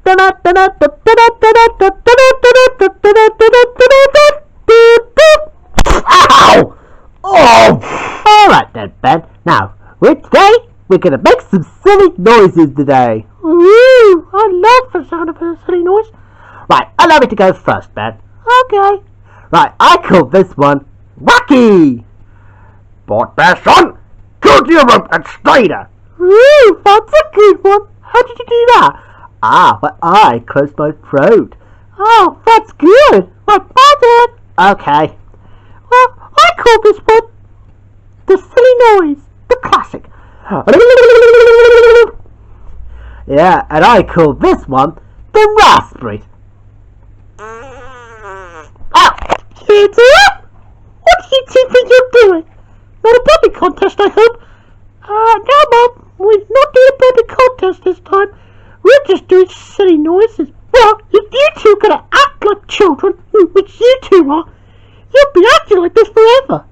Ow! Oh! Alright then, Ben. Now, today, we're gonna make some silly noises today. Ooh, I love the sound of a silly noise. Right, allow me to go first, Ben. Okay. Right, I call this one Wacky. Bort, Bearsons, go to your room and stay there. Ooh, that's a good one. How did you do that? Well, I closed my throat. Oh, that's good. Right, my turn. Okay. Well, I call this one the silly noise, the classic. Yeah, and I call this one the raspberry. Kids up! What do you two think you're doing? Not a puppy contest, I hope. No, Mum, we're not doing a puppy contest this time. We're just doing silly noises. Well, if you two are gonna act like children, which you two are, you'll be acting like this forever.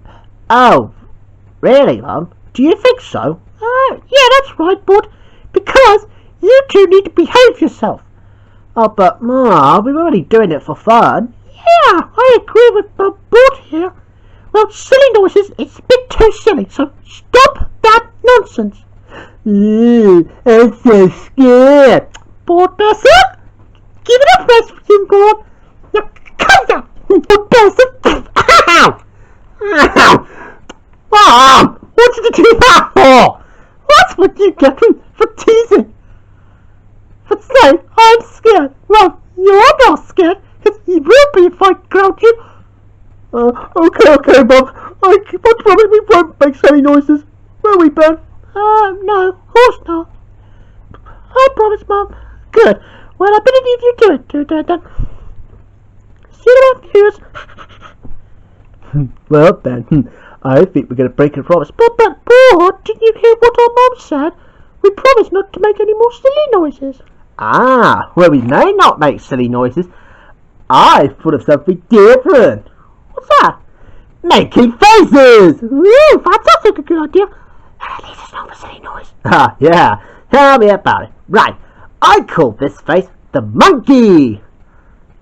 Oh, really, Mum? Do you think so? Yeah, that's right, Bud. Because you two need to behave yourself. Oh, but Mum, we're already doing it for fun. Yeah, I agree with Bud here. Well, silly noises, it's a bit too silly, so stop that nonsense. I'm so scared. Bud, Bearsons, give it a rest for you, Bud. Now, come down, Bud Bearsons. Ow! Ow! Mom, what did you do that for? That's what you get for teasing. But say, I'm scared. Well, you're not scared, because you will be if I ground you. Okay, Bob. I promise we won't make silly noises. Will we, Ben? No, of course not. I promise, Mum. Good. Well, I better leave you to it, then. See you later, viewers. Well, Ben, I think we're going to break a promise. But, Bort, didn't you hear what our Mum said? We promised not to make any more silly noises. Well, we may not make silly noises. I thought of something different. What's that? Making faces! Ooh, that's also a good idea. At least it's not a silly noise. Yeah. Tell me about it. Right. I call this face the monkey.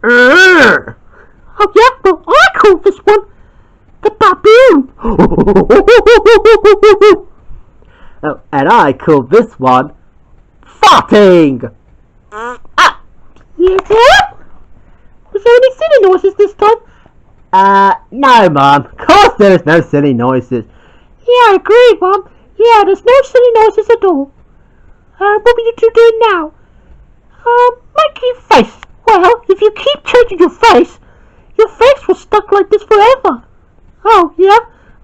Oh, yeah? Well, I call this one the baboon. Oh, and I call this one farting. Yes, sir? Was there any silly noises this time? No, Mum. Of course there's no silly noises. Yeah, I agree, Mum. Yeah, there's no silly noises at all. What were you two doing now? Making face. Well, if you keep changing your face will stuck like this forever. Oh, yeah?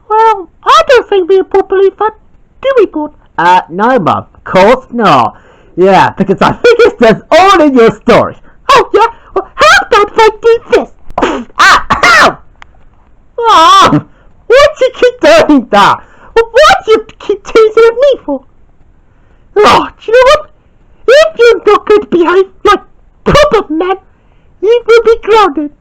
Well, I don't think we Bort believe that, do we, Bort? No, Mum. Of course not. Yeah, because I think it's just all in your stories. Oh, yeah? Well, how about if I do this? Ow! Mom! Why do you keep doing that? Well, what do you keep teasing at me for? Oh, do you know what? If you're not going to behave like proper men, you will be grounded.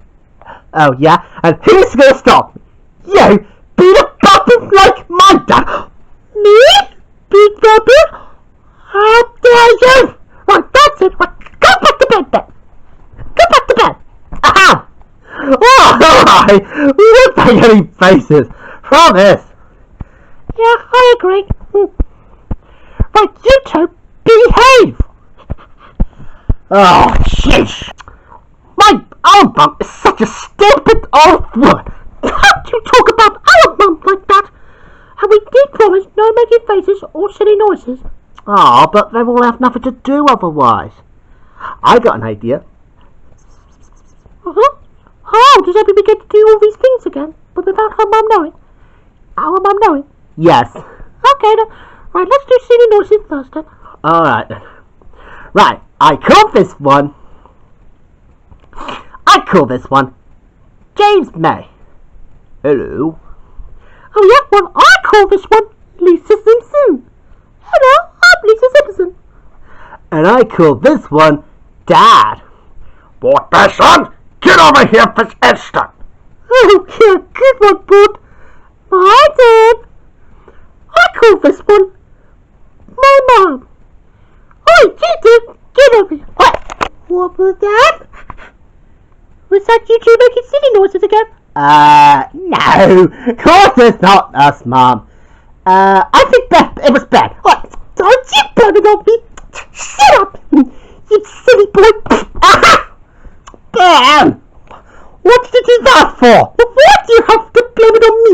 Oh, yeah? And who's going to stop me? You, being a baboon like my dad. Me? Big baboon? How dare you? Right, that's it. Right, go back to bed then. Go back to bed. Ow! Alright, we won't make any faces. Promise. Yeah, I agree. Right, you two, behave. Oh, sheesh. My old mum is such a stupid old woman. How do you talk about our mum like that? And we did promise no making faces or silly noises. But they will have nothing to do otherwise. I got an idea. Oh, does everybody get to do all these things again, but without her mum knowing? Our mum knowing? Yes. Okay then. Right, let's do silly noises first then. Alright then. Right, I call this one James May. Hello. Oh yeah, well I call this one Lisa Simpson. Hello, I'm Lisa Simpson. And I call this one Dad. Bort, Bearsons, get over here this instant. Oh yeah, good one, Bud. My turn. I call this one my mum. Oh, you two, get over here. What was that? Was that you two making silly noises again? No. Of course it's not us, Mum. I think it was Ben. What? Don't you blame it on me? Shut up, you silly boy. Ben! What did you do that for? Why do you have to blame it on me?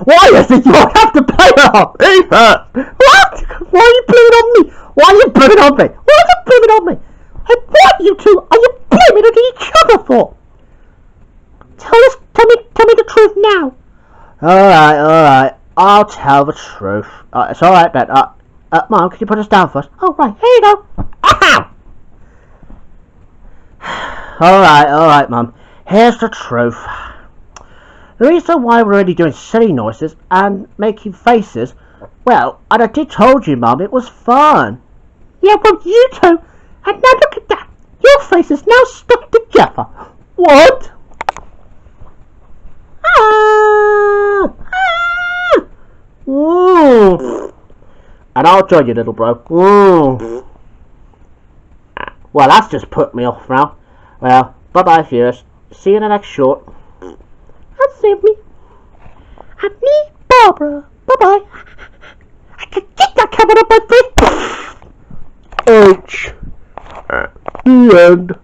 Why is it you have to blame it on me first? What? Why are you blaming it on me? Why are you blaming it on me? Why are you blaming it on me? And what you two are you blaming it on each other for? Tell me the truth now. Alright. I'll tell the truth. It's alright, Ben. Mum, can you put us down first? Oh, right. Here you go. Ow! Alright, Mum. Here's the truth. The reason why we're only doing silly noises and making faces, well, and I did told you, Mum, it was fun. Yeah, well, you two. And now look at that. Your face is now stuck together. What? Ooh. And I'll join you, little bro. Ooh. Well, that's just put me off now. Well, bye-bye, viewers. See you in the next short. That's it, me. And me, Barbara. Bye-bye. I can get that camera on my face. Ouch. The end.